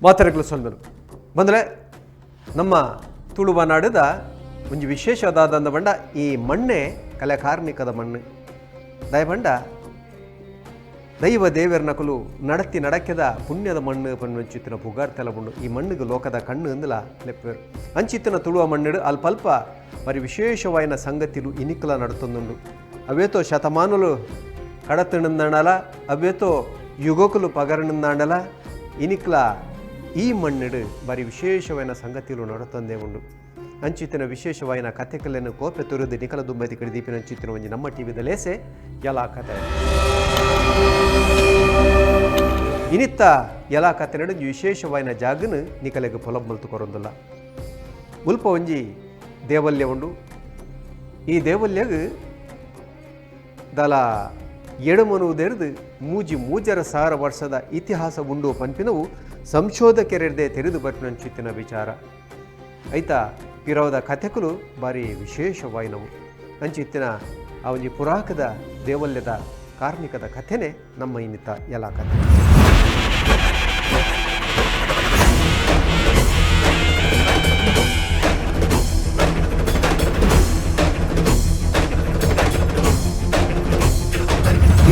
ಮಾತರೆಗಳು ಸೊಲ್ಮೆನು ಬಂದರೆ ನಮ್ಮ ತುಳುವ ನಾಡದ ಒಂದು ವಿಶೇಷವಾದ ಬಂಡ ಈ ಮಣ್ಣೆ ಕಲೆ ಕಾರ್ಮಿಕದ ಮಣ್ಣು ದಯಬಂಡ ದೈವ ದೇವರನಕಲು ನಡತಿ ನಡಕೆದ ಪುಣ್ಯದ ಮಣ್ಣು ಪನ್ನುಂಚಿತ್ತಿನ ಪುಗಾರ್ತೆಲ ಬುಂಡು ಈ ಮಣ್ಣಿಗೆ ಲೋಕದ ಕಣ್ಣು ಅಂದಲ ಲೆಪ್ಪೇರು ಅಂಚಿತ್ತಿನ ತುಳುವ ಮಣ್ಣಿಡು ಅಲ್ಪಲ್ಪ మరి విశేషమైన సంగతిలు ఇనికల నడుతుందుండు అవేతో శతమానులు కడతనిందండల అవేతో యుగకులు పగరనిందండల ఇనికల ఈ మన్నుడు మరి విశేషమైన సంగతిలు నడుతుందే ఉండు ಅಂಚಿತ್ತಿನ ವಿಶೇಷವಾಯಿನ ಕಥೆಗಳನ್ನು ಕೋಪೆ ತುರಿದು ನಿಖಲ ದುಂಬೈತಿ ಕಡೆ ದೀಪಿನ ಅಂಚಿತ್ತಿನ ಒಂದು ನಮ್ಮ ಟಿವಿದ ಲೇಸೆ ಎಲ್ಲ ಕಥೆ ಇನಿತ್ತ ಎಲ್ಲ ಕಥೆ ನಡು ವಿಶೇಷವಾಯಿನ ಜಾಗನು ನಿಖಲೆಗೆ ಪೊಲಬ್ ಮಲ್ತು ಕೊರೊಂದಿಲ್ಲ ಮುಲ್ಪ ಒಂಜಿ ದೇವಲ್ಯ ಉಂಡು ಈ ದೇವಲ್ಯಗ ದಲ ಎಡಮನುವುದೆರದು ಮೂಜರ ಸಾವಿರ ವರ್ಷದ ಇತಿಹಾಸ ಉಂಡು ಪನ್ಪಿನವು ಸಂಶೋಧಕರೆರದೇ ತೆರೆದು ಬರ್ಪಿನಂಚಿತ್ತಿನ ವಿಚಾರ ಐತ ಪಿರವದ ಕಥೆಗಳು ಭಾರಿ ವಿಶೇಷವಾಯಿನವು ಅಂಚಿತ್ತಿನ ಆ ಒಂಜಿ ಪುರಾಕದ ದೇವಲ್ಯದ ಕಾರ್ಮಿಕದ ಕಥೆನೇ ನಮ್ಮ ಇನ್ನಿತ ಎಲ್ಲ ಕಥೆ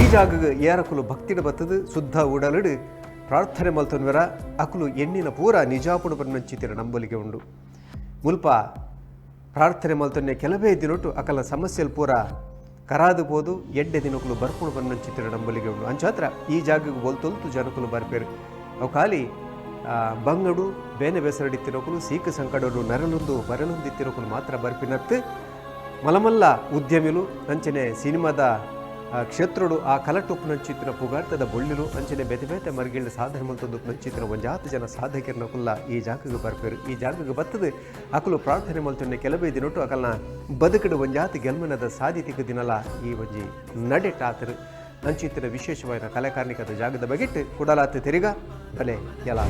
ಈ ಜಾಗಗೆ ಏರಕುಲು ಭಕ್ತಿಡ ಬತ್ತದು ಶುದ್ಧ ಉಡಲಡು ಪ್ರಾರ್ಥನೆ ಮಲ್ತನ್ವರ ಅಕುಲು ಎಣ್ಣಿನ ಪೂರ ನಿಜಾಪುಡು ಬನ್ನಂಚಿತ್ತಿರ ನಂಬಲಿಗೆ ಉಂಡು ಮುಲ್ಪ ಪ್ರಾರ್ಥನೆ ಮಲ್ತೊನ್ನೆ ಕೆಲವೇ ದಿನೊಟ್ಟು ಅಕಲ ಸಮಸ್ಯೆಲು ಪೂರ ಕರಾದು ಬೋದು ಎಡ್ಡೆ ದಿನಕುಲು ಬರ್ಪುಡು ಬನ್ನಂಚಿತ್ತಿರ ನಂಬಲಿಗೆ ಉಂಡು ಅಂಚಾತ್ರ ಈ ಜಾಗಕ್ಕೆ ಬೋಲ್ತೊಲ್ತು ಜನಕುಲು ಬರ್ಪೇರು ಅವು ಖಾಲಿ ಬಂಗಡು ಬೇನೆ ಬೆಸರಡಿತ್ತಿರೋಕುಲು ಸೀಕ ಸಂಕಡಡು ನರಲುಂದು ಬರಲುಂದಿತ್ತಿರೋಕುಲು ಮಾತ್ರ ಬರ್ಪಿನತ್ತು ಮಲಮಲ್ಲ ಉದ್ಯಮಿಲು ಅಂಚನೆ ಸಿನಿಮಾದ ಕ್ಷೇತ್ರಡು ಆ ಕಲಟುಪ್ಪುನಂಚಿತ್ತಿನ ಪುಗಾರ್ತದ ಬೊಳ್ಳಿಲು ಅಂಚನೆ ಬೆತೆ ಬೇತೆ ಮರ್ಗಿಳ್ಳ ಸಾಧನೆ ಮಲ್ತೊಂದುಪ್ಪುನಂಚಿತ್ತಿನ ಒಂಜಾತು ಜನ ಸಾಧಕರನ್ನ ಕುಲ್ಲ ಈ ಜಾಗಕ್ಕೆ ಬರ್ಪೇರು ಈ ಜಾಗಕ್ಕೆ ಬತ್ತದು ಅಕಲು ಪ್ರಾರ್ಥನೆ ಮಲ್ತೊನ್ನೆ ಕೆಲವೇ ದಿನೊಟ್ಟು ಅಕಲ್ನ ಬದುಕಡು ಒಂಜಾತು ಗೆಲ್ಮನದ ಸಾಧಿತಿಗೆ ದಿನಲ ಈ ಒಂಜಿ ನಡೆಟಾತರು ಅಂಚಿತ್ತಿನ ವಿಶೇಷವಾದ ಕಲೆ ಕಾರ್ಮಿಕದ ಜಾಗದ ಬಗೆಟ್ಟು ಕುಡಲಾತ ತಿರುಗ ಬಲೆ ಎಲ್ಲ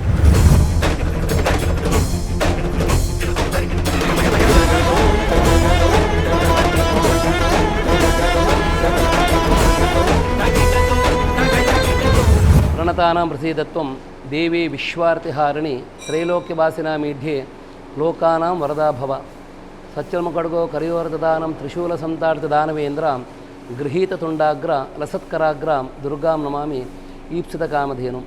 ಪ್ರಣತಾನಾಂ ಪ್ರಸೀದತ್ವಂ ದೇವಿ ವಿಶ್ವಾರ್ತಿಹಾರಿಣಿ ತ್ರೈಲೋಕ್ಯವಾಸಿನಾ ಮೀಢ್ಯೆ ಲೋಕಾನಾಂ ವರದಾಭವ ಸಚ್ಚಲ್ಮಕಡ್ಗೋ ಕರಿಯೋರ್ದಾನಂ ತ್ರಿಶೂಲ ಸಂತಾರ್ಥ ದಾನವೇಂದ್ರ ಗೃಹೀತ ತುಂಡಾಗ್ರ ಲಸತ್ಕರಾಗ್ರ ದುರ್ಗಾಂ ನಮಾಮಿ ಈಪ್ಸಿತ ಕಾಮಧೇನು.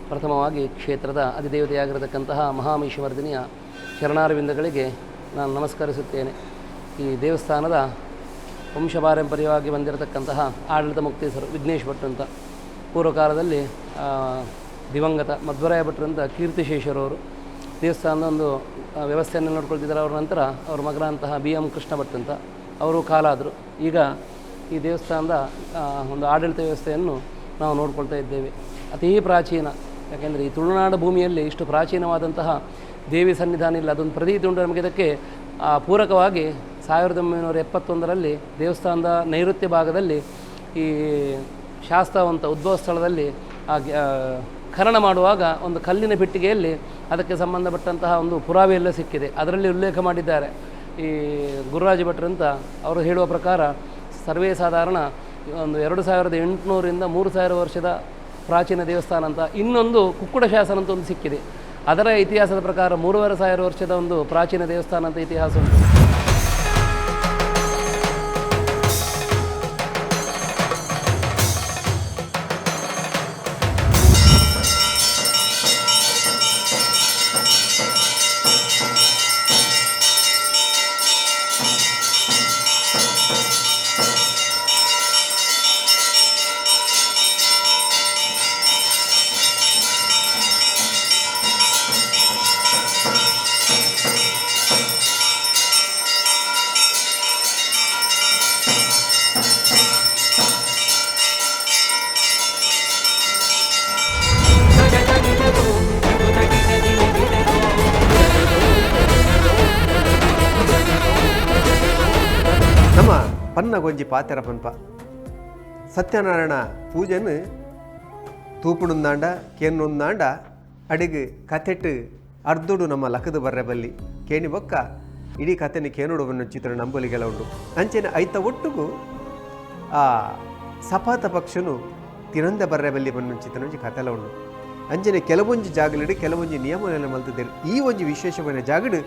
ಪ್ರಥಮವಾಗಿ ಕ್ಷೇತ್ರದ ಅಧಿದೇವತೆಯಾಗಿರತಕ್ಕಂತಹ ಮಹಾಮಹಿಷವರ್ಧಿನಿಯ ಚರಣಾರವಿಂದಗಳಿಗೆ ನಾನು ನಮಸ್ಕರಿಸುತ್ತೇನೆ. ಈ ದೇವಸ್ಥಾನದ ವಂಶಪಾರಂಪರ್ಯವಾಗಿ ಬಂದಿರತಕ್ಕಂತಹ ಆಡಳಿತ ಮುಕ್ತೇಶ್ವರ ವಿಘ್ನೇಶ್ ಭಟ್ ಅಂತ ಪೂರ್ವಕಾಲದಲ್ಲಿ ದಿವಂಗತ ಮಧ್ವರಾಯ ಭಟ್ರಂತ ಕೀರ್ತಿಶೇಷರವರು ದೇವಸ್ಥಾನದ ಒಂದು ವ್ಯವಸ್ಥೆಯನ್ನು ನೋಡ್ಕೊಳ್ತಿದ್ದಾರೆ. ಅವರ ನಂತರ ಅವ್ರ ಮಗನಂತಹ BM ಕೃಷ್ಣ ಭಟ್ ಅಂತ ಅವರು ಕಾಲಾದರು. ಈಗ ಈ ದೇವಸ್ಥಾನದ ಒಂದು ಆಡಳಿತ ವ್ಯವಸ್ಥೆಯನ್ನು ನಾವು ನೋಡ್ಕೊಳ್ತಾ ಇದ್ದೇವೆ. ಅತೀ ಪ್ರಾಚೀನ, ಯಾಕೆಂದರೆ ಈ ತುಳುನಾಡು ಭೂಮಿಯಲ್ಲಿ ಇಷ್ಟು ಪ್ರಾಚೀನವಾದಂತಹ ದೇವಿ ಸನ್ನಿಧಾನ ಇಲ್ಲ. ಅದೊಂದು ಪ್ರತೀತಿ ಉಂಟು ನಮಗೆ. ಇದಕ್ಕೆ ಪೂರಕವಾಗಿ 1971ರಲ್ಲಿ ದೇವಸ್ಥಾನದ ನೈಋತ್ಯ ಭಾಗದಲ್ಲಿ ಈ ಶಾಸ್ತ್ರವಂತ ಉದ್ಭವ ಸ್ಥಳದಲ್ಲಿ ಖನನ ಮಾಡುವಾಗ ಒಂದು ಕಲ್ಲಿನ ಪೆಟ್ಟಿಗೆಯಲ್ಲಿ ಅದಕ್ಕೆ ಸಂಬಂಧಪಟ್ಟಂತಹ ಒಂದು ಪುರಾವೆ ಎಲ್ಲ ಸಿಕ್ಕಿದೆ. ಅದರಲ್ಲಿ ಉಲ್ಲೇಖ ಮಾಡಿದ್ದಾರೆ ಈ ಗುರುರಾಜ ಭಟ್ರಂತ ಅವರು ಹೇಳುವ ಪ್ರಕಾರ ಸರ್ವೇ ಸಾಧಾರಣ ಒಂದು 2800ರಿಂದ 3000 ವರ್ಷದ ಪ್ರಾಚೀನ ದೇವಸ್ಥಾನ ಅಂತ. ಇನ್ನೊಂದು ಕುಕ್ಕುಡ ಶಾಸನ ಅಂತ ಒಂದು ಸಿಕ್ಕಿದೆ. ಅದರ ಇತಿಹಾಸದ ಪ್ರಕಾರ 3500 ವರ್ಷದ ಒಂದು ಪ್ರಾಚೀನ ದೇವಸ್ಥಾನ ಅಂತ ಇತಿಹಾಸ ಉಂಟು. ಪನ್ನಗೊಂಜಿ ಪಾತೆರ ಪನ್ಪ ಸತ್ಯನಾರಾಯಣ ಪೂಜೆನು ತೂಪುಡುಂದಾಂಡ ಕೇನುಂದಾಂಡ ಅಡಿಗೆ ಕಥೆಟ್ಟು ಅರ್ಧುಡು ನಮ್ಮ ಲಕ್ಕದ ಬರ್ರೆ ಬಲ್ಲಿ ಕೇಣಿ ಬೊಕ್ಕ ಇಡೀ ಕಥೆನಿ ಕೇನುಡುವನ್ನು ಚಿತ್ರ ನಂಬಲಿಗೆಲ್ಲ ಉಂಡು. ಅಂಚೆನ ಐತ ಒಟ್ಟಿಗೂ ಆ ಸಪಾತ ಪಕ್ಷನು ತಿರಂದ ಬರ್ರೆ ಬಲ್ಲಿ ಬನ್ನು ಚಿತ್ರ ಕಥೆಲ ಉಂಡು. ಅಂಜನೆ ಕೆಲವೊಂಜಿ ಜಾಗಲಿಡು ಕೆಲವೊಂಜಿ ನಿಯಮನೆಲ್ಲ ಮಲ್ತಿದ್ದೇರು. ಈ ಒಂಜಿ ವಿಶೇಷమైన ಜಾಗಡು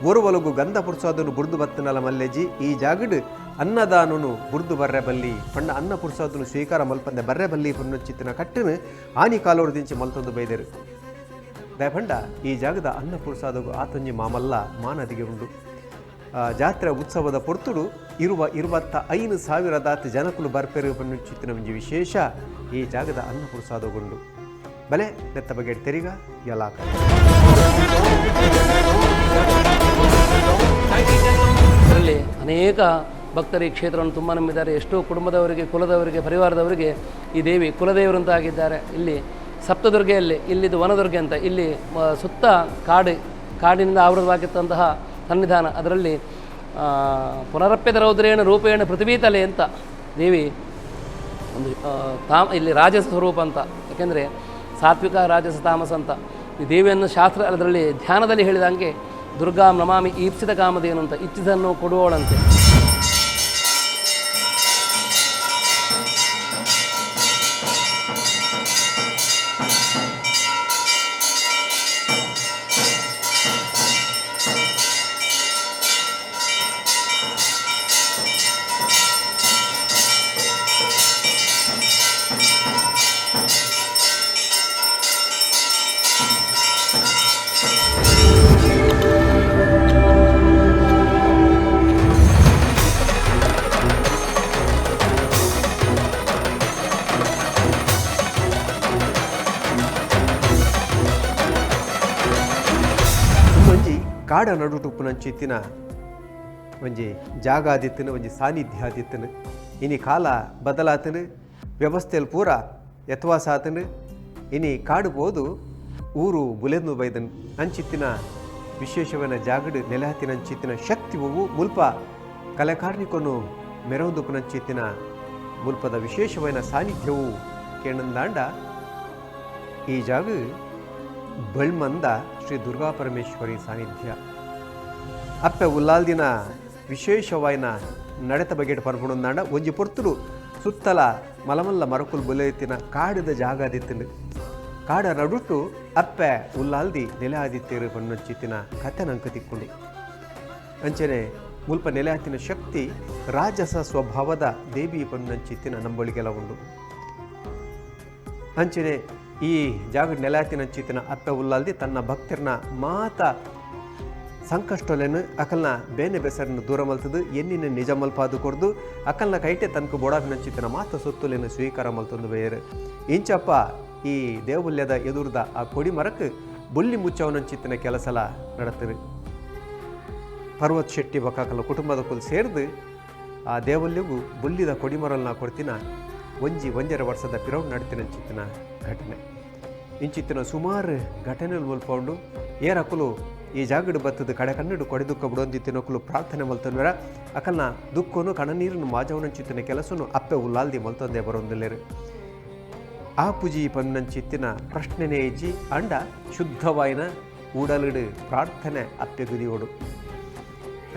ಒರುವಲಗು ಗಂಧ ಪುರ್ಸಾದನು ಬುರ್ದು ಬತ್ತನಲ ಮಲ್ಲೆಜಿ ಈ ಜಾಗಡು ಅನ್ನದಾನನು ಬುರ್ದು ಬರ್ರೆ ಬಲ್ಲಿ ಪಂಡ ಅನ್ನ ಪುರ್ಸಾದನು ಸ್ವೀಕಾರ ಮಲ್ಪಂದೆ ಬರ್ರೆ ಬಲ್ಲಿ ಪುನ್ನಚ್ಚಿತ್ತಿನ ಕಟ್ಟನು ಆನಿ ಕಾಲೋರು ದಿಂಚಿ ಮಲ್ತೊಂದು ಬೈದೇರು ದಯಪಂಡ ಈ ಜಾಗದ ಅನ್ನ ಪುರ್ಸಾದಗು ಆತೊಂಜಿ ಮಾಮಲ್ಲ ಮಾನದಿಗೆ ಉಂಡು. ಜಾತ್ರೆ ಉತ್ಸವದ ಪೊರ್ತುಡು 25,000 ಜನಕುಲು ಬರ್ಪೆರು ಪನ್ನುಚ್ಚಿತ್ತಿನ ಒಂಜಿ ವಿಶೇಷ ಈ ಜಾಗದ ಅನ್ನ ಪುರ್ಸಾದಗುಂಡು. ಬಲೆ ನೆತ್ತ ಬಗೆ ತೆರಿಗ ಯಲಾಕ ಇದರಲ್ಲಿ ಅನೇಕ ಭಕ್ತರು ಈ ಕ್ಷೇತ್ರವನ್ನು ತುಂಬ ನಂಬಿದ್ದಾರೆ. ಎಷ್ಟೋ ಕುಟುಂಬದವರಿಗೆ, ಕುಲದವರಿಗೆ, ಪರಿವಾರದವರಿಗೆ ಈ ದೇವಿ ಕುಲದೇವರಂತಾಗಿದ್ದಾರೆ. ಇಲ್ಲಿ ಸಪ್ತದುರ್ಗೆಯಲ್ಲಿ ಇಲ್ಲಿದು ವನದುರ್ಗೆ ಅಂತ, ಇಲ್ಲಿ ಸುತ್ತ ಕಾಡಿನಿಂದ ಆವೃತವಾಗಿದ್ದಂತಹ ಸನ್ನಿಧಾನ. ಅದರಲ್ಲಿ ಪುನರಪ್ಯದ ರೌದ್ರೇಣ ರೂಪೇಣ ಪೃಥ್ವೀತಲೆ ಅಂತ ದೇವಿ ಒಂದು ಇಲ್ಲಿ ರಾಜಸ ಸ್ವರೂಪ ಅಂತ. ಯಾಕೆಂದರೆ ಸಾತ್ವಿಕ ರಾಜಸ ತಾಮಸ ಅಂತ ಈ ದೇವಿಯನ್ನು ಶಾಸ್ತ್ರ ಅದರಲ್ಲಿ ಧ್ಯಾನದಲ್ಲಿ ಹೇಳಿದಂಗೆ ದುರ್ಗಾಂ ನಮಾಮಿ ಈಪ್ಸಿತ ಕಾಮಧೇನು ಅಂತ, ಇಚ್ಛಿಸನ್ನು ಕೊಡುವವಳಂತೆ. ಕಾಡ ನಡುಟುಪ್ಪುನಂಚಿತ್ತಿನ ಒಂಜಿ ಜಾಗ ಆದಿತ್ತನು, ಒಂಜಿ ಸಾನ್ನಿಧ್ಯ ಆದಿತ್ತನು. ಇನಿ ಕಾಲ ಬದಲಾತನು, ವ್ಯವಸ್ಥೆಯಲ್ಲಿ ಪೂರ ಯಥವಾಸ ಆತನು. ಇನಿ ಕಾಡು ಹೋದು ಊರು ಬುಲೆಂದು ಬೈದನು ಅಂಚಿತ್ತಿನ ವಿಶೇಷವನ್ನ ಜಾಗಡು ನೆಲಹತ್ತಿನಂಚಿತ್ತಿನ ಶಕ್ತಿ ಹೂವು ಮುಲ್ಪ ಕಲೆಕಾರ್ಣಿಕೊನು ಮೆರವಂದುಪುನಂಚಿತ್ತಿನ ಮುಲ್ಪದ ವಿಶೇಷವೈನ ಸಾನ್ನಿಧ್ಯವು ಕೇಣಂದಾಂಡ ಈ ಜಾಗ ಬಳ್ಮಂದ ಶ್ರೀ ದುರ್ಗಾ ಪರಮೇಶ್ವರಿ ಸಾನ್ನಿಧ್ಯ ಅಪ್ಪೆ ಉಲ್ಲಾಲ್ದಿನ ವಿಶೇಷವಾಯಿನ ನಡೆತ ಬಗೆಟ್ ಪನ್ಪುಣಂದಾಂಡ ಒಂಜಿ ಪೊರ್ತುಡು ಸುತ್ತಲ ಮಲಮಲ್ಲ ಮರಕುಲು ಬುಲೆತ್ತಿನ ಕಾಡದ ಜಾಗ ಆದಿತ್ತನು. ಕಾಡ ನಡುಟ್ಟು ಅಪ್ಪೆ ಉಲ್ಲಾಲ್ದಿ ನೆಲೆ ಆದಿತ್ತೇರು ಪನ್ನೊಚ್ಚಿತ್ತಿನ ಕಥೆ ನಂಕ ತಿಕ್ಕೊಂಡು ಅಂಚನೆ ಮುಲ್ಪ ನೆಲೆ ಹತ್ತಿನ ಶಕ್ತಿ ರಾಜಸ ಸ್ವಭಾವದ ದೇವಿ ಪನ್ನೊಚ್ಚಿತ್ತಿನ ನಂಬಳಿಗೆಲ್ಲ ಉಂಡು. ಅಂಚನೆ ಈ ಜಾಗ ನೆಲಾತಿನಂಚಿತ್ತಿನ ಅಪ್ಪೆ ಉಲ್ಲಾಲ್ದಿ ತನ್ನ ಭಕ್ತರನ್ನ ಮಾತ ಸಂಕಷ್ಟಲೇನು ಅಕಲ್ನ ಬೇನೆ ಬೆಸರನ್ನು ದೂರ ಮಲ್ತದು ಎನ್ನಿನ ನಿಜ ಮಲ್ಪಾದು ಕೊಡ್ದು ಅಕಲ್ನ ಕೈಟೆ ತನಕ ಬೋಡಾಪಿನಂಚಿತ್ತಿನ ಮಾತ ಸೊತ್ತುಲೇನು ಸ್ವೀಕಾರ ಮಲ್ತೊಂದು ಬೇಯರು. ಇಂಚಪ್ಪ ಈ ದೇವಲ್ಯದ ಎದುರ್ದ ಆ ಕೊಡಿ ಮರಕ್ಕೆ ಬುಲ್ಲಿ ಮುಚ್ಚವನಂಚಿತ್ತಿನ ಕೆಲಸಲ ನಡತರು. ಪರ್ವತ್ ಶೆಟ್ಟಿ ಬಕಾಕಲ ಕುಟುಂಬದ ಕುಲ್ ಸೇರಿದು ಆ ದೇವಲ್ಯಗೂ ಬುಲ್ಲಿದ ಕೊಡಿಮರಲ್ನ ಕೊಡ್ತಿನ ಒಂಜರ ವರ್ಷದ ಪಿರೌಂಡ್ ನಡ್ತಿನಂಚಿತ್ತಿನ ಘಟನೆ. ಇಂಚಿತ್ತಿನ ಸುಮಾರು ಘಟನೆಗಳು ಮಲ್ಪೌಂಡು ಏರಕುಲು ಈ ಜಾಗಡು ಬತ್ತದ ಕಡೆ ಕನ್ನಡು ಕೊಡೆದುಕ್ಕ ಬಿಡೊಂದಿತ್ತಿನಕುಲು ಪ್ರಾರ್ಥನೆ ಮಲ್ತನ್ವೇರ ಅಕಲ್ನ ದುಃಖನು ಕಣನೀರನ್ನು ಮಾಜವನಂಚಿತ್ತಿನ ಕೆಲಸನು ಅಪ್ಪೆ ಉಲ್ಲಾಲ್ದಿ ಮಲ್ತೊಂದೇ ಬರೋದಿಲ್ಲೇರು. ಆ ಪೂಜಿ ಪನ್ನಂಚಿತ್ತಿನ ಪ್ರಶ್ನೆನೇ ಇಜ್ಜಿ ಅಂಡ ಶುದ್ಧವಾಯಿನ ಊಡಲಿಡು ಪ್ರಾರ್ಥನೆ ಅಪ್ಪೆ ಗುದಿಯೋಡು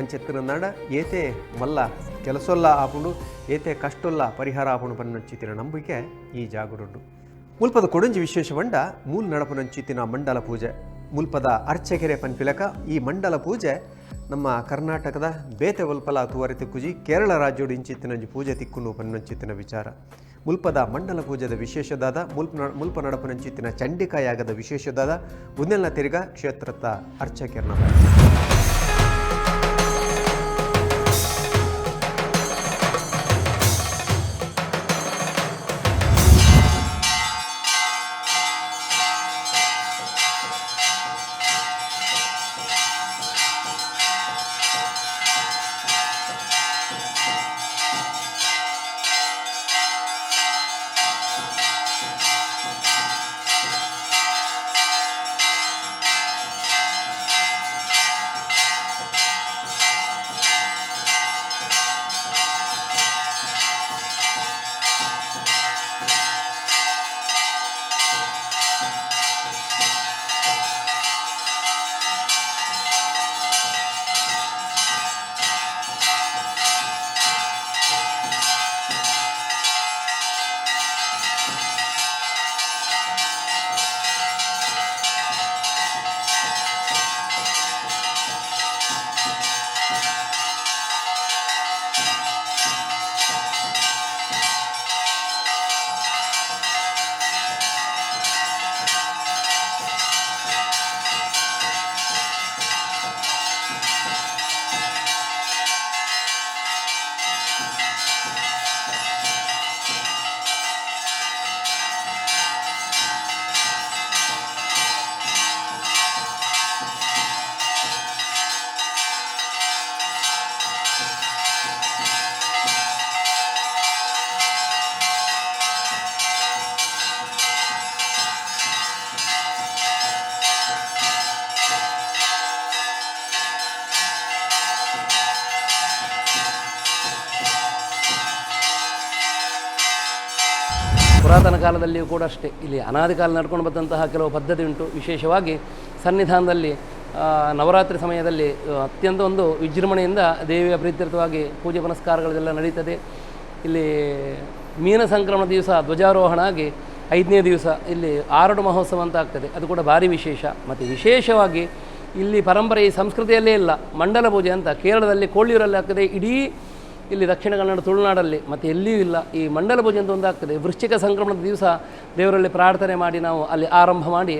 ಅಂಚೆತ್ತಿನ ಏತೆ ಮಲ್ಲ ಕೆಲಸೊಲ್ಲ ಆಪುಂಡು ಏತೆ ಕಷ್ಟೊಲ್ಲ ಪರಿಹಾರ ಆಪುಂಡು ಪನ್ನಂಚಿತ್ತಿನ ನಂಬಿಕೆ ಈ ಜಾಗಡುಂಡು. ಮುಲ್ಪದ ಕೊಡಂಜಿ ವಿಶೇಷವಂಡ ಮೂಲ್ ನಡಪನಂಚಿತ್ತಿನ ಮಂಡಲ ಪೂಜೆ ಮುಲ್ಪದ ಅರ್ಚಕೆರೆ ಪನ್ಪಿಲಕ ಈ ಮಂಡಲ ಪೂಜೆ ನಮ್ಮ ಕರ್ನಾಟಕದ ಬೇತೆ ಒಲ್ಪಲ ತುವರೆ ಕುಜಿ ಕೇರಳ ರಾಜ್ಯೋಡು ಇಂಚಿತ್ತಿನಂಜಿ ಪೂಜೆ ತಿಕ್ಕುಂಡು ಪನ್ನಂಚಿತ್ತಿನ ವಿಚಾರ. ಮುಲ್ಪದ ಮಂಡಲ ಪೂಜೆದ ವಿಶೇಷದಾದ ಮುಲ್ಪ ನಡಪನಂಚಿತ್ತಿನ ಚಂಡಿಕಾಯಾಗದ ವಿಶೇಷದಾದ ಉನ್ನೆಲ್ನ ತೆರಿಗ ಕ್ಷೇತ್ರದ ಅರ್ಚಕೆರ್ನ ಪುರಾತನ ಕಾಲದಲ್ಲಿಯೂ ಕೂಡ ಅಷ್ಟೇ ಇಲ್ಲಿ ಅನಾದಿ ಕಾಲ ನಡ್ಕೊಂಡು ಬಂದಂತಹ ಕೆಲವು ಪದ್ಧತಿ ಉಂಟು. ವಿಶೇಷವಾಗಿ ಸನ್ನಿಧಾನದಲ್ಲಿ ನವರಾತ್ರಿ ಸಮಯದಲ್ಲಿ ಅತ್ಯಂತ ಒಂದು ವಿಜೃಂಭಣೆಯಿಂದ ದೇವಿಯ ಪ್ರೀತ್ಯರ್ಥವಾಗಿ ಪೂಜೆ ಪುನಸ್ಕಾರಗಳೆಲ್ಲ ನಡೀತದೆ. ಇಲ್ಲಿ ಮೀನ ಸಂಕ್ರಮಣ ದಿವಸ ಧ್ವಜಾರೋಹಣ ಆಗಿ 5ನೇ ದಿವಸ ಇಲ್ಲಿ ಆರಡು ಮಹೋತ್ಸವ ಅಂತ ಆಗ್ತದೆ. ಅದು ಕೂಡ ಭಾರಿ ವಿಶೇಷ. ಮತ್ತು ವಿಶೇಷವಾಗಿ ಇಲ್ಲಿ ಪರಂಪರೆ ಈ ಸಂಸ್ಕೃತಿಯಲ್ಲೇ ಇಲ್ಲ, ಮಂಡಲ ಪೂಜೆ ಅಂತ ಕೇರಳದಲ್ಲಿ ಕೋಳಿಯೂರಲ್ಲಿ ಆಗ್ತದೆ. ಇಡೀ ಇಲ್ಲಿ ದಕ್ಷಿಣ ಕನ್ನಡ ತುಳುನಾಡಲ್ಲಿ ಮತ್ತು ಎಲ್ಲಿಯೂ ಇಲ್ಲ ಈ ಮಂಡಲ ಪೂಜೆ ಅಂತ ಒಂದು ಆಗ್ತದೆ. ವೃಶ್ಚಿಕ ಸಂಕ್ರಮಣದ ದಿವಸ ದೇವರಲ್ಲಿ ಪ್ರಾರ್ಥನೆ ಮಾಡಿ ನಾವು ಅಲ್ಲಿ ಆರಂಭ ಮಾಡಿ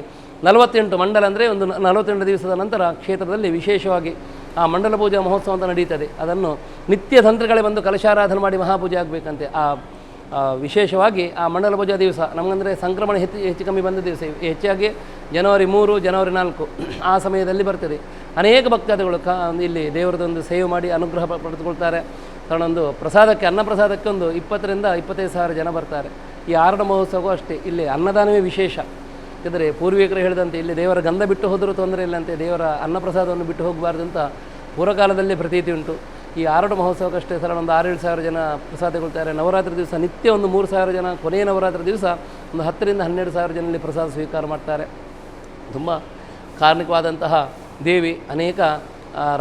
48 ಮಂಡಲ ಅಂದರೆ ಒಂದು 48 ದಿವಸದ ನಂತರ ಕ್ಷೇತ್ರದಲ್ಲಿ ವಿಶೇಷವಾಗಿ ಆ ಮಂಡಲ ಪೂಜಾ ಮಹೋತ್ಸವ ಅಂತ ನಡೀತದೆ. ಅದನ್ನು ನಿತ್ಯ ತಂತ್ರಿಗಳೇ ಬಂದು ಕಲಶಾರಾಧನೆ ಮಾಡಿ ಮಹಾಪೂಜೆ ಆಗಬೇಕಂತೆ. ವಿಶೇಷವಾಗಿ ಆ ಮಂಡಲ ಪೂಜಾ ದಿವಸ ನಮಗಂದರೆ ಸಂಕ್ರಮಣ ಹೆಚ್ಚು ಕಮ್ಮಿ ಬಂದ ದಿವಸ ಹೆಚ್ಚಾಗಿ ಜನವರಿ 3 ಜನವರಿ 4 ಆ ಸಮಯದಲ್ಲಿ ಬರ್ತದೆ. ಅನೇಕ ಭಕ್ತಾದಿಗಳು ಇಲ್ಲಿ ದೇವರದೊಂದು ಸೇವೆ ಮಾಡಿ ಅನುಗ್ರಹ ಪಡೆದುಕೊಳ್ತಾರೆ. ಕಾರಣ ಒಂದು ಪ್ರಸಾದಕ್ಕೆ ಅನ್ನಪ್ರಸಾದಕ್ಕೆ ಒಂದು 20 ರಿಂದ 25 ಸಾವಿರ ಜನ ಬರ್ತಾರೆ. ಈ ಆರಡ ಮಹೋತ್ಸವಕ್ಕೂ ಅಷ್ಟೇ ಇಲ್ಲಿ ಅನ್ನದಾನವೇ ವಿಶೇಷ. ಯಾಕಂದರೆ ಪೂರ್ವಿಕರು ಹೇಳಿದಂತೆ ಇಲ್ಲಿ ದೇವರ ಗಂಧ ಬಿಟ್ಟು ಹೋದರೂ ತೊಂದರೆ ಇಲ್ಲಂತೆ, ದೇವರ ಅನ್ನಪ್ರಸಾದವನ್ನು ಬಿಟ್ಟು ಹೋಗಬಾರ್ದು ಅಂತ ಪೂರ್ವಕಾಲದಲ್ಲಿ ಪ್ರತೀತಿ ಉಂಟು. ಈ ಆರಡು ಮಹೋತ್ಸವಕ್ಕಷ್ಟೇ ಸರ ಒಂದು 6-7 ಸಾವಿರ ಜನ ಪ್ರಸಾದಗೊಳ್ತಾರೆ. ನವರಾತ್ರಿ ದಿವಸ ನಿತ್ಯ ಒಂದು 3 ಸಾವಿರ ಜನ, ಕೊನೆಯ ನವರಾತ್ರಿ ದಿವಸ ಒಂದು 10 ರಿಂದ 12 ಸಾವಿರ ಜನರಲ್ಲಿ ಪ್ರಸಾದ ಸ್ವೀಕಾರ ಮಾಡ್ತಾರೆ. ತುಂಬ ಕಾರಣಿಕವಾದಂತಹ ದೇವಿ. ಅನೇಕ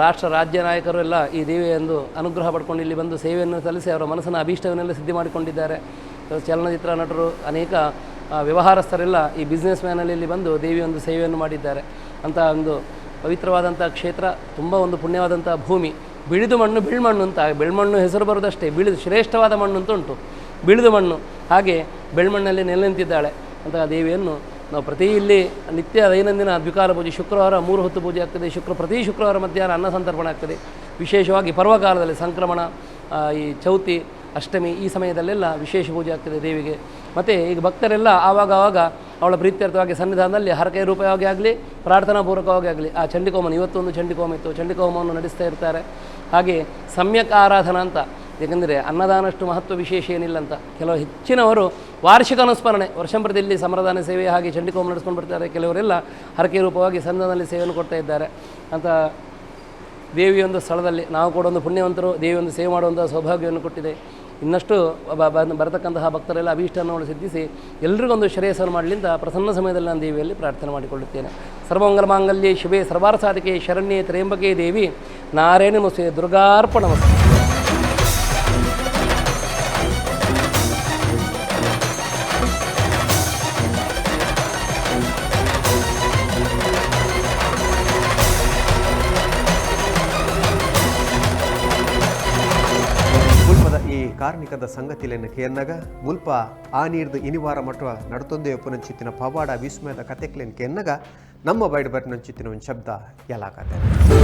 ರಾಷ್ಟ್ರ ರಾಜ್ಯ ನಾಯಕರು ಎಲ್ಲ ಈ ದೇವಿಯೊಂದು ಅನುಗ್ರಹ ಪಡ್ಕೊಂಡು ಇಲ್ಲಿ ಬಂದು ಸೇವೆಯನ್ನು ಸಲ್ಲಿಸಿ ಅವರ ಮನಸ್ಸನ್ನು ಅಭೀಷ್ಟವನ್ನೆಲ್ಲ ಸಿದ್ಧಿ ಮಾಡಿಕೊಂಡಿದ್ದಾರೆ. ಚಲನಚಿತ್ರ ನಟರು, ಅನೇಕ ವ್ಯವಹಾರಸ್ಥರೆಲ್ಲ ಈ ಬಿಸ್ನೆಸ್ ಮ್ಯಾನಲ್ಲಿ ಇಲ್ಲಿ ಬಂದು ದೇವಿಯೊಂದು ಸೇವೆಯನ್ನು ಮಾಡಿದ್ದಾರೆ. ಅಂತ ಒಂದು ಪವಿತ್ರವಾದಂಥ ಕ್ಷೇತ್ರ, ತುಂಬ ಒಂದು ಪುಣ್ಯವಾದಂಥ ಭೂಮಿ. ಬಿಳಿದು ಮಣ್ಣು ಬೆಳ್ಮಣ್ಣು ಅಂತ, ಬೆಳ್ಮಣ್ಣು ಹೆಸರು ಬರೋದಷ್ಟೇ, ಬಿಳಿದು ಶ್ರೇಷ್ಠವಾದ ಮಣ್ಣು ಅಂತ ಉಂಟು, ಬಿಳಿದು ಮಣ್ಣು. ಹಾಗೆ ಬೆಳ್ಮಣ್ಣಲ್ಲಿ ನೆಲೆ ನಿಂತಿದ್ದಾಳೆ ಅಂತ ದೇವಿಯನ್ನು ನಾವು ಪ್ರತಿ ಇಲ್ಲಿ ನಿತ್ಯ ದೈನಂದಿನ ದ್ವಿಕಾಲ ಪೂಜೆ, ಶುಕ್ರವಾರ 3 ಹೊತ್ತು ಪೂಜೆ ಆಗ್ತದೆ. ಪ್ರತಿ ಶುಕ್ರವಾರ ಮಧ್ಯಾಹ್ನ ಅನ್ನ ಸಂತರ್ಪಣೆ ಆಗ್ತದೆ. ವಿಶೇಷವಾಗಿ ಪರ್ವಕಾಲದಲ್ಲಿ ಸಂಕ್ರಮಣ, ಈ ಚೌತಿ, ಅಷ್ಟಮಿ ಈ ಸಮಯದಲ್ಲೆಲ್ಲ ವಿಶೇಷ ಪೂಜೆ ಆಗ್ತದೆ ದೇವಿಗೆ. ಮತ್ತು ಈಗ ಭಕ್ತರೆಲ್ಲ ಆವಾಗ ಅವಳ ಪ್ರೀತ್ಯರ್ಥವಾಗಿ ಸನ್ನಿಧಾನದಲ್ಲಿ ಹರಕೆ ರೂಪವಾಗಿ ಆಗಲಿ ಪ್ರಾರ್ಥನಾಪೂರ್ವಕವಾಗಿ ಆಗಲಿ ಆ ಚಂಡಿಕೋಮನ, ಇವತ್ತೊಂದು ಚಂಡಿಕೋಮ ಇತ್ತು, ಚಂಡಿಕೋಮವನ್ನು ನಡೆಸ್ತಾ ಇರ್ತಾರೆ. ಹಾಗೆ ಸಮ್ಯಕ್ ಆರಾಧನಾ ಅಂತ, ಏಕೆಂದರೆ ಅನ್ನದಾನಷ್ಟು ಮಹತ್ವ ವಿಶೇಷ ಏನಿಲ್ಲ ಅಂತ. ಕೆಲವು ಹೆಚ್ಚಿನವರು ವಾರ್ಷಿಕ ಅನುಸ್ಮರಣೆ ವರ್ಷಂಪ್ರತಿ ಇಲ್ಲಿ ಸಮರದಾನ ಸೇವೆ ಹಾಗೆ ಚಂಡಿಕೋಮ ನಡೆಸ್ಕೊಂಡು ಬರ್ತಾರೆ. ಕೆಲವರೆಲ್ಲ ಹರಕೆ ರೂಪವಾಗಿ ಸನ್ನಿಧಾನದಲ್ಲಿ ಸೇವೆಯನ್ನು ಕೊಡ್ತಾ ಇದ್ದಾರೆ ಅಂತ. ದೇವಿಯೊಂದು ಸ್ಥಳದಲ್ಲಿ ನಾವು ಕೂಡ ಒಂದು ಪುಣ್ಯವಂತರು, ದೇವಿಯೊಂದು ಸೇವೆ ಮಾಡುವಂಥ ಸೌಭಾಗ್ಯವನ್ನು ಕೊಟ್ಟಿದೆ. ಇನ್ನಷ್ಟು ಬರತಕ್ಕಂತಹ ಭಕ್ತರೆಲ್ಲ ಅಭೀಷ್ಟವನ್ನು ಸಿದ್ಧಿಸಿ ಎಲ್ರಿಗೊಂದು ಶ್ರೇಯಸ್ಸನ್ನು ಮಾಡಲಿ ಅಂತ ಪ್ರಸನ್ನ ಸಮಯದಲ್ಲಿ ನಾನು ದೇವಿಯಲ್ಲಿ ಪ್ರಾರ್ಥನೆ ಮಾಡಿಕೊಳ್ಳುತ್ತೇನೆ. ಸರ್ವಮಂಗಲ ಮಾಂಗಲ್ಯೆ ಶಿವೆ ಸರ್ವಾರ್ಥಸಾಧಿಕೆ ಶರಣ್ಯೆ ತ್ರ್ಯಂಬಕೆ ದೇವಿ ನಾರಾಯಣಿ ನಮಸ್ತೆ ದುರ್ಗಾರ್ಪಣಮಸ್ತು. ಈ ಕಾರ್ಣಿಕದ ಸಂಗತಿಲೆನ್ನ ಕೇರ್ನಗ ಮುಲ್ಪ ಆ ನೀರ್ದು ಇನಿವಾರ ಮಟ್ಟ ನಡತೊಂದೇ ಒಪ್ಪುನಂಚಿತ್ತಿನ ಪವಾಡ ವಿಸ್ಮಯದ ಕತೆಕ್ಲೆನ್ ಕೇರ್ನಗ ನಮ್ಮ ಬೈಡ್ ಬರ್ನಂಚಿತ್ತಿನ ಒಂದು ಶಬ್ದ ಎಲ್ಲ ಕತೆ